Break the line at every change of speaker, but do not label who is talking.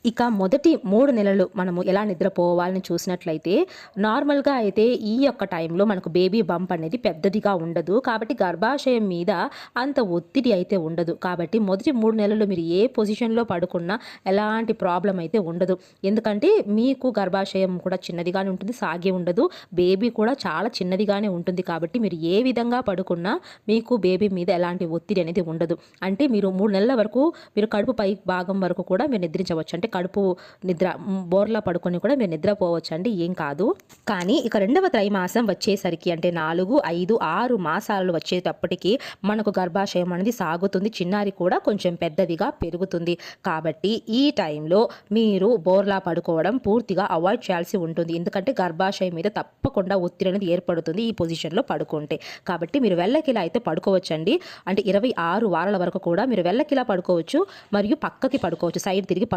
ఇక మొదటి 3 నెలలు మనము ఎలా నిద్రపోవాలని చూసినట్లయితే, నార్మల్‌గా అయితే ఈ యొక్క టైంలో మనకు బేబీ బంప్ అనేది పెద్దదిగా ఉండదు. కాబట్టి గర్భాశయం మీద అంత ఒత్తిడి అయితే ఉండదు. కాబట్టి మొదటి 3 నెలలు మీరు ఏ పొజిషన్‌లో పడుకున్నా ఎలాంటి ప్రాబ్లమ్ అయితే ఉండదు. ఎందుకంటే మీకు గర్భాశయం కూడా చిన్నదిగానే ఉంటుంది, సాగి ఉండదు. బేబీ కూడా చాలా చిన్నదిగానే ఉంటుంది. కాబట్టి మీరు ఏ విధంగా పడుకున్నా మీకు బేబీ మీద ఎలాంటి ఒత్తిడి అనేది ఉండదు. అంటే మీరు 3 నెలల వరకు మీరు కడుపు పై భాగం వరకు కూడా మీరు నిద్రించవచ్చు. అంటే కడుపు నిద్ర బోర్లా పడుకొని కూడా మీరు నిద్రపోవచ్చండి, ఏం కాదు. కానీ ఇక రెండవ త్రైమాసం వచ్చేసరికి అంటే 4, 5, 6 మాసాలు వచ్చేటప్పటికి మనకు గర్భాశయం అనేది సాగుతుంది. చిన్నారి కూడా కొంచెం పెద్దదిగా పెరుగుతుంది. కాబట్టి ఈ టైంలో మీరు బోర్లా పడుకోవడం పూర్తిగా అవాయిడ్ చేయాల్సి ఉంటుంది. ఎందుకంటే గర్భాశయం మీద తప్పకుండా ఒత్తిడి అనేది ఏర్పడుతుంది ఈ పొజిషన్‌లో పడుకుంటే. కాబట్టి మీరు వెల్లకిలా అయితే పడుకోవచ్చండి. అంటే 26 వారాల వరకు కూడా మీరు వెల్లకిలా పడుకోవచ్చు మరియు పక్కకి పడుకోవచ్చు. సైడ్ తిరిగి